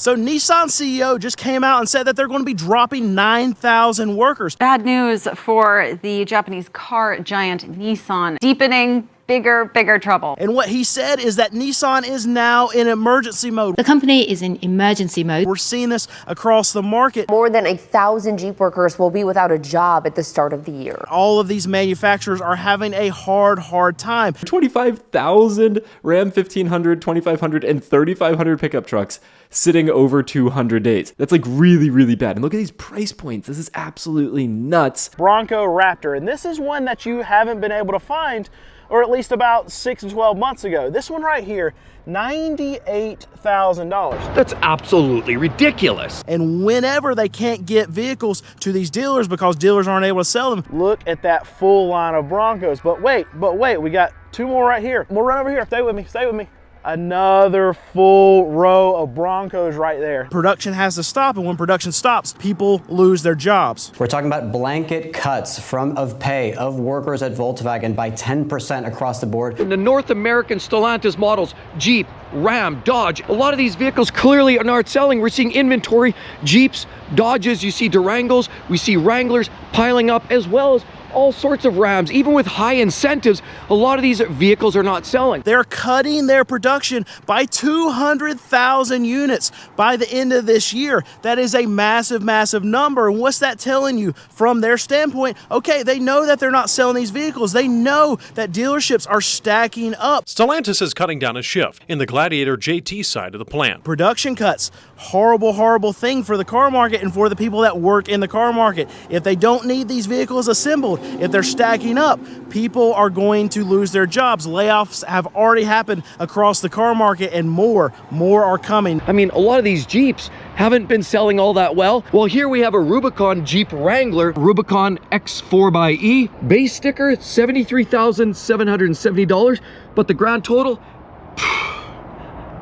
So Nissan CEO just came out and said that they're going to be dropping 9,000 workers. Bad news for the Japanese car giant Nissan, deepening bigger trouble. And what he said is that Nissan is now in emergency mode. The company is in emergency mode. We're seeing this across the market. More than 1,000 Jeep workers will be without a job at the start of the year. All of these manufacturers are having a hard time. 25,000 Ram 1500, 2500, and 3500 pickup trucks sitting over 200 days. That's like really bad. And look at these price points. This is absolutely nuts. Bronco Raptor, and this is one that you haven't been able to find, or at least about 6 to 12 months ago. This one right here, $98,000. That's absolutely ridiculous. And whenever they can't get vehicles to these dealers because dealers aren't able to sell them, look at that full line of Broncos. But wait, we got 2 more right here. We'll run over here. Stay with me. Another full row of Broncos right there. Production has to stop, and when production stops, people lose their jobs. We're talking about blanket cuts of pay of workers at Volkswagen by 10% across the board. In the North American Stellantis models, Jeep, Ram, Dodge, a lot of these vehicles clearly are not selling. We're seeing inventory, Jeeps, Dodges, you see Durangos, we see Wranglers piling up, as well as all sorts of Rams. Even with high incentives, a lot of these vehicles are not selling. They're cutting their production by 200,000 units by the end of this year. That is a massive number. And what's that telling you from their standpoint? Okay, they know that they're not selling these vehicles. They know that dealerships are stacking up. Stellantis is cutting down a shift in the Gladiator JT side of the plant. Production cuts, horrible thing for the car market and for the people that work in the car market. If they don't need these vehicles assembled, if they're stacking up, people are going to lose their jobs. Layoffs have already happened across the car market, and more are coming. I mean, a lot of these Jeeps haven't been selling all that well. Well, here we have a Rubicon Jeep Wrangler, Rubicon X4xE, base sticker $73,770, but the grand total,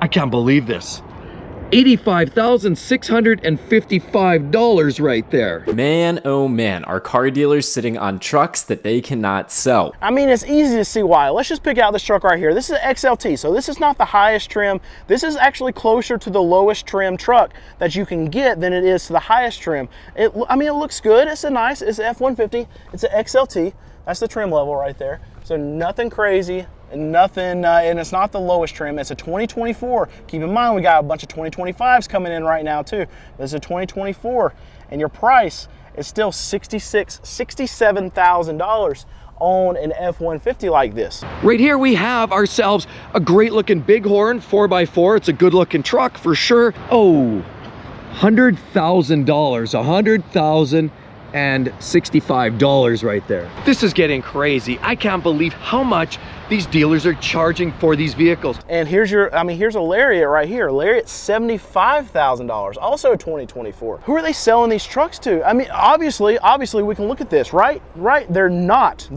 I can't believe this. $85,655 right there. Man, oh man, are car dealers sitting on trucks that they cannot sell. I mean, it's easy to see why. Let's just pick out this truck right here. This is an XLT, so this is not the highest trim. This is actually closer to the lowest trim truck that you can get than it is to the highest trim. I mean, it looks good. It's an F-150. It's an XLT. That's the trim level right there. So nothing crazy. And it's not the lowest trim. It's a 2024. Keep in mind, we got a bunch of 2025s coming in right now too. This is a 2024, and your price is still $67,000 on an F-150 like this. Right here we have ourselves a great looking Bighorn 4x4. It's a good looking truck for sure. Oh, $100,000, $100,065 right there. This is getting crazy. I can't believe how much these dealers are charging for these vehicles. And here's a Lariat right here. Lariat, $75,000, also 2024. Who are they selling these trucks to? I mean, obviously we can look at this, right? They're not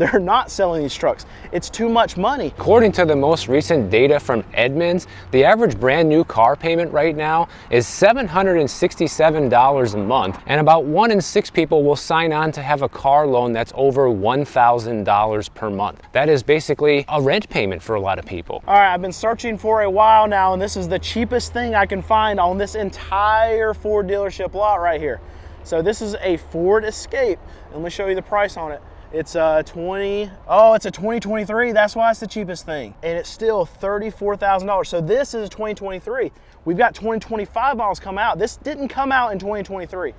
selling these trucks. It's too much money. According to the most recent data from Edmunds, the average brand new car payment right now is $767 a month, and about 1 in 6 people will sign on to have a car loan that's over $1,000 per month. That is basically a rent payment for a lot of people. All right, I've been searching for a while now, and this is the cheapest thing I can find on this entire Ford dealership lot right here. So this is a Ford Escape. Let me show you the price on it. It's a 2023. That's why it's the cheapest thing. And it's still $34,000. So this is a 2023. We've got 2025 models come out. This didn't come out in 2023.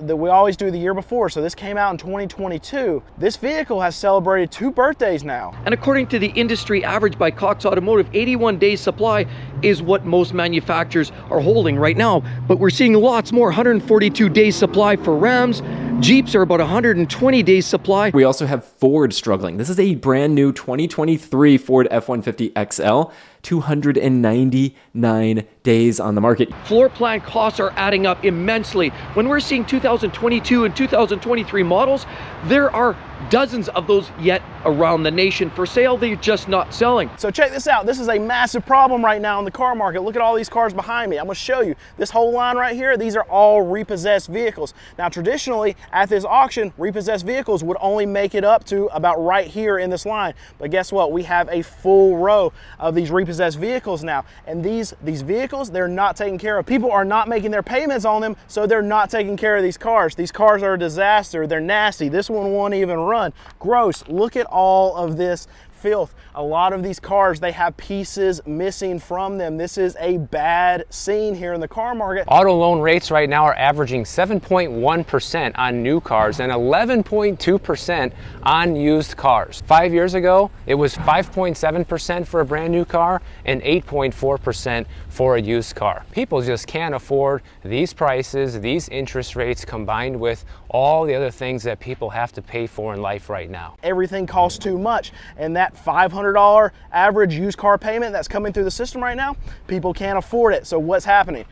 We always do the year before, so this came out in 2022. This vehicle has celebrated 2 birthdays now. And according to the industry average by Cox Automotive, 81 days supply is what most manufacturers are holding right now. But we're seeing lots more, 142 days supply for Rams. Jeeps are about 120 days supply. We also have Ford struggling. This is a brand new 2023 Ford F-150 XL, 299 days on the market. Floor plan costs are adding up immensely. When we're seeing 2022 and 2023 models, there are dozens of those yet around the nation for sale. They're just not selling. So check this out. This is a massive problem right now in the car market. Look at all these cars behind me. I'm gonna show you this whole line right here. These are all repossessed vehicles. Now, traditionally at this auction, repossessed vehicles would only make it up to about right here in this line. But guess what? We have a full row of these repossessed vehicles now. And these vehicles, they're not taken care of. People are not making their payments on them, so they're not taking care of these cars. These cars are a disaster. They're nasty. This one won't even run. Gross. Look at all of this filth. A lot of these cars, they have pieces missing from them. This is a bad scene here in the car market. Auto loan rates right now are averaging 7.1% on new cars and 11.2% on used cars. 5 years ago, it was 5.7% for a brand new car and 8.4% for a used car. People just can't afford these prices, these interest rates, combined with all the other things that people have to pay for in life right now. Everything costs too much, and that $500 average used car payment that's coming through the system right now, people can't afford it. So what's happening?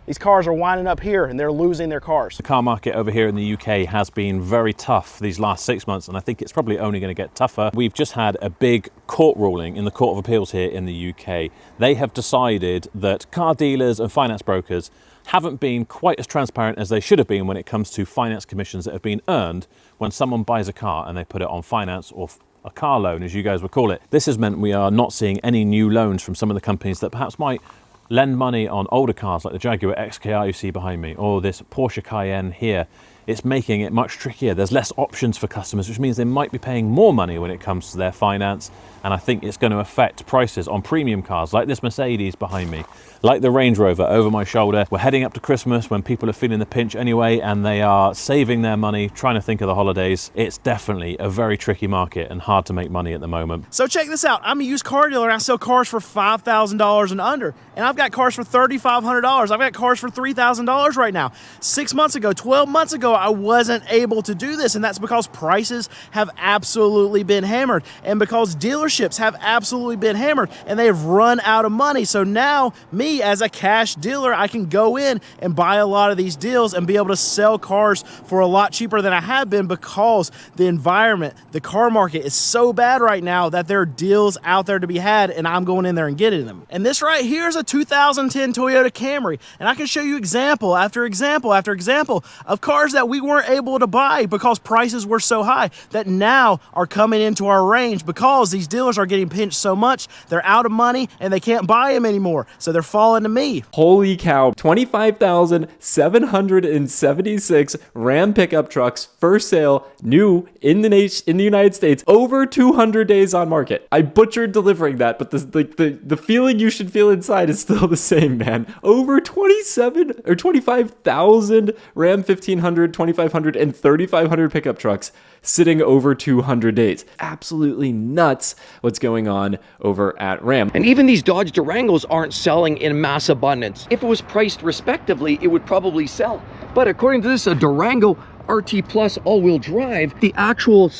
These cars are winding up here and they're losing their cars. The car market over here in the UK has been very tough these last 6 months, and I think it's probably only going to get tougher. We've just had a big court ruling in the Court of Appeals here in the UK. They have decided that car dealers and finance brokers haven't been quite as transparent as they should have been when it comes to finance commissions that have been earned when someone buys a car and they put it on finance or a car loan, as you guys would call it. This has meant we are not seeing any new loans from some of the companies that perhaps might lend money on older cars like the Jaguar XKR you see behind me, or this Porsche Cayenne here. It's making it much trickier. There's less options for customers, which means they might be paying more money when it comes to their finance. And I think it's going to affect prices on premium cars like this Mercedes behind me, like the Range Rover over my shoulder. We're heading up to Christmas when people are feeling the pinch anyway, and they are saving their money, trying to think of the holidays. It's definitely a very tricky market and hard to make money at the moment. So check this out. I'm a used car dealer and I sell cars for $5,000 and under. And I've got cars for $3,500. I've got cars for $3,000 right now. 6 months ago, 12 months ago, I wasn't able to do this. And that's because prices have absolutely been hammered. And because dealerships have absolutely been hammered and they have run out of money. So now me as a cash dealer, I can go in and buy a lot of these deals and be able to sell cars for a lot cheaper than I have been, because the environment, the car market is so bad right now that there are deals out there to be had, and I'm going in there and getting them. And this right here is a 2010 Toyota Camry, and I can show you example after example after example of cars that we weren't able to buy because prices were so high that now are coming into our range because these dealers are getting pinched so much, they're out of money and they can't buy them anymore, so they're falling to me. Holy cow, 25,776 Ram pickup trucks for sale, new in the United States, over 200 days on market. I butchered delivering that, but the feeling you should feel inside is still the same, man. Over 25,000 Ram 1500, 2500, and 3500 pickup trucks sitting over 200 days. Absolutely nuts what's going on over at Ram. And even these Dodge Durangos aren't selling in mass abundance. If it was priced respectively, it would probably sell. But according to this, a Durango RT Plus all-wheel drive, the actual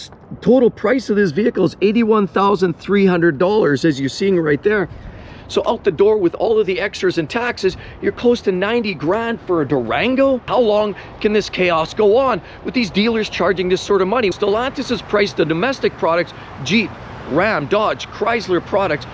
total price of this vehicle is $81,300, as you're seeing right there. So out the door with all of the extras and taxes, you're close to 90 grand for a Durango. How long can this chaos go on with these dealers charging this sort of money? Stellantis has priced the domestic products, Jeep, Ram, Dodge, Chrysler products,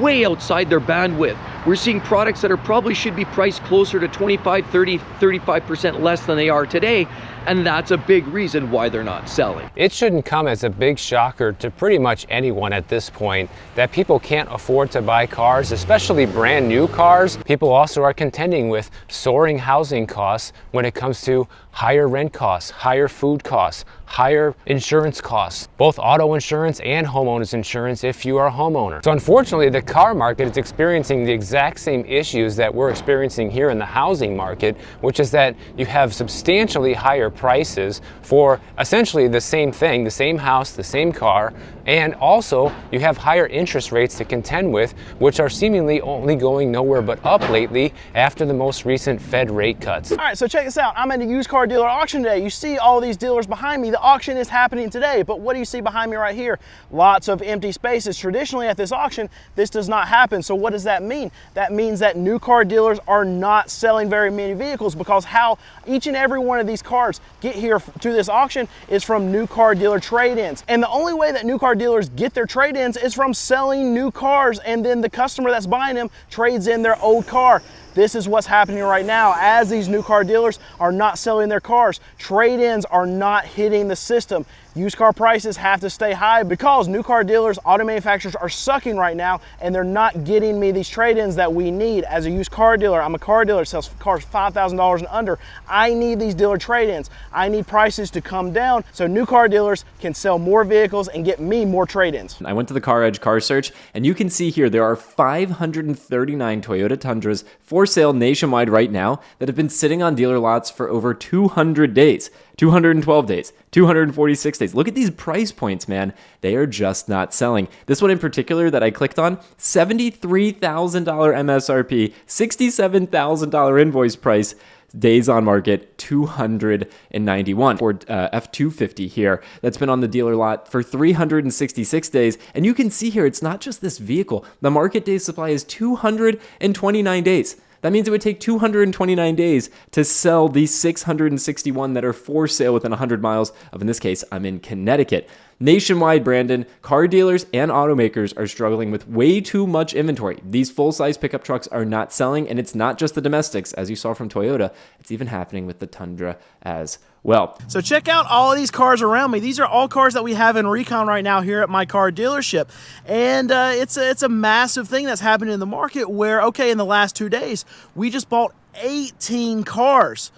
way outside their bandwidth. We're seeing products that are probably should be priced closer to 25, 30, 35% less than they are today. And that's a big reason why they're not selling. It shouldn't come as a big shocker to pretty much anyone at this point that people can't afford to buy cars, especially brand new cars. People also are contending with soaring housing costs when it comes to higher rent costs, higher food costs, higher insurance costs, both auto insurance and homeowners insurance if you are a homeowner. So unfortunately, the car market is experiencing the exact same issues that we're experiencing here in the housing market, which is that you have substantially higher prices for essentially the same thing, the same house, the same car, and also you have higher interest rates to contend with, which are seemingly only going nowhere but up lately after the most recent Fed rate cuts. All right, so check this out. I'm at a used car dealer auction today. You see all these dealers behind me. The auction is happening today, but what do you see behind me right here? Lots of empty spaces. Traditionally at this auction, this does not happen. So what does that mean? That means that new car dealers are not selling very many vehicles, because how each and every one of these cars get here to this auction is from new car dealer trade-ins. And the only way that new car dealers get their trade-ins is from selling new cars, and then the customer that's buying them trades in their old car. This is what's happening right now. As these new car dealers are not selling their cars, trade-ins are not hitting the system. Used car prices have to stay high because new car dealers, auto manufacturers are sucking right now, and they're not getting me these trade-ins that we need. As a used car dealer, I'm a car dealer, sells cars $5,000 and under. I need these dealer trade-ins. I need prices to come down so new car dealers can sell more vehicles and get me more trade-ins. I went to the Car Edge car search, and you can see here there are 539 Toyota Tundras for sale nationwide right now that have been sitting on dealer lots for over 200 days. 212 days, 246 days. Look at these price points, man. They are just not selling. This one in particular that I clicked on, $73,000 MSRP, $67,000 invoice price, days on market 291. Ford F-250 here that's been on the dealer lot for 366 days. And you can see here, it's not just this vehicle. The market days supply is 229 days. That means it would take 229 days to sell these 661 that are for sale within 100 miles of, in this case, I'm in Connecticut. Nationwide, Brandon, car dealers and automakers are struggling with way too much inventory. These full-size pickup trucks are not selling, and it's not just the domestics, as you saw from Toyota. It's even happening with the Tundra as well. So check out all of these cars around me. These are all cars that we have in recon right now here at my car dealership. And it's a massive thing that's happening in the market where, okay, in the last 2 days, we just bought 18 cars.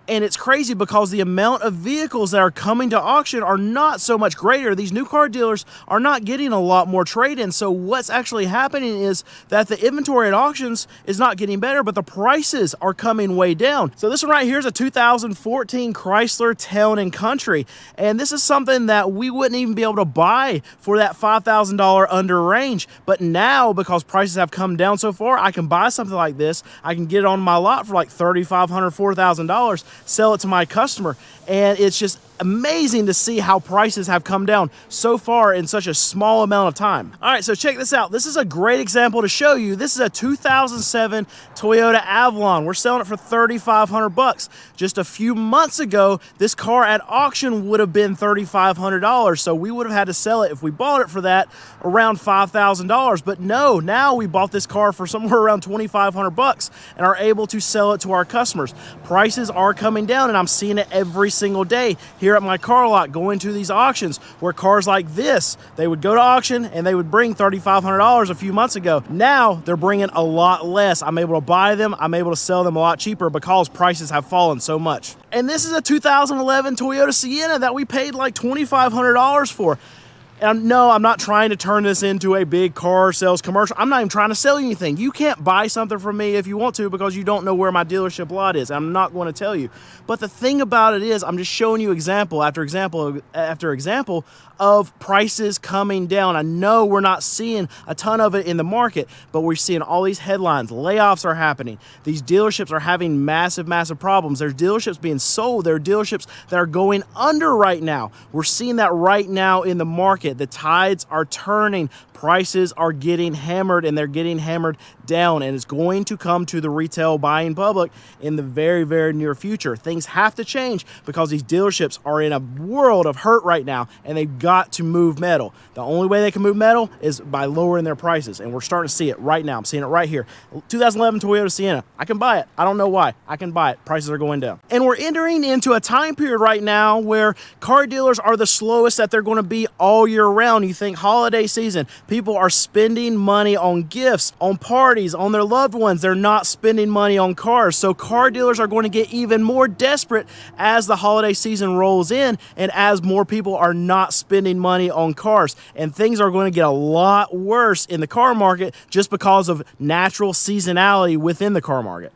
And it's crazy because the amount of vehicles that are coming to auction are not so much greater. These new car dealers are not getting a lot more trade-ins. So what's actually happening is that the inventory at auctions is not getting better, but the prices are coming way down. So this one right here is a 2014 Chrysler Town & Country. And this is something that we wouldn't even be able to buy for that $5,000 under range. But now, because prices have come down so far, I can buy something like this. I can get it on my lot for like $3,500, $4,000. Sell it to my customer, and it's just amazing to see how prices have come down so far in such a small amount of time. All right, so check this out. This is a great example to show you. This is a 2007 Toyota Avalon. We're selling it for $3,500. Just a few months ago, this car at auction would have been $3,500. So we would have had to sell it if we bought it for that around $5,000. But no, now we bought this car for somewhere around $2,500 and are able to sell it to our customers. Prices are coming down, and I'm seeing it every single day here at my car lot, going to these auctions where cars like this, they would go to auction and they would bring $3,500 a few months ago. Now they're bringing a lot less. I'm able to buy them. I'm able to sell them a lot cheaper because prices have fallen so much. And this is a 2011 Toyota Sienna that we paid like $2,500 for. And no, I'm not trying to turn this into a big car sales commercial. I'm not even trying to sell you anything. You can't buy something from me if you want to because you don't know where my dealership lot is. I'm not going to tell you. But the thing about it is, I'm just showing you example after example after example of prices coming down. I know we're not seeing a ton of it in the market, but we're seeing all these headlines. Layoffs are happening. These dealerships are having massive, massive problems. There's dealerships being sold. There are dealerships that are going under right now. We're seeing that right now in the market. The tides are turning. Prices are getting hammered, and they're getting hammered down, and it's going to come to the retail buying public in the very, very near future. Things have to change because these dealerships are in a world of hurt right now, and they've got to move metal. The only way they can move metal is by lowering their prices, and we're starting to see it right now. I'm seeing it right here. 2011 Toyota Sienna. I can buy it. I don't know why. I can buy it. Prices are going down. And we're entering into a time period right now where car dealers are the slowest that they're going to be all year round. You think holiday season, people are spending money on gifts, on parties, on their loved ones. They're not spending money on cars. So car dealers are going to get even more desperate as the holiday season rolls in and as more people are not spending money on cars. And things are going to get a lot worse in the car market just because of natural seasonality within the car market.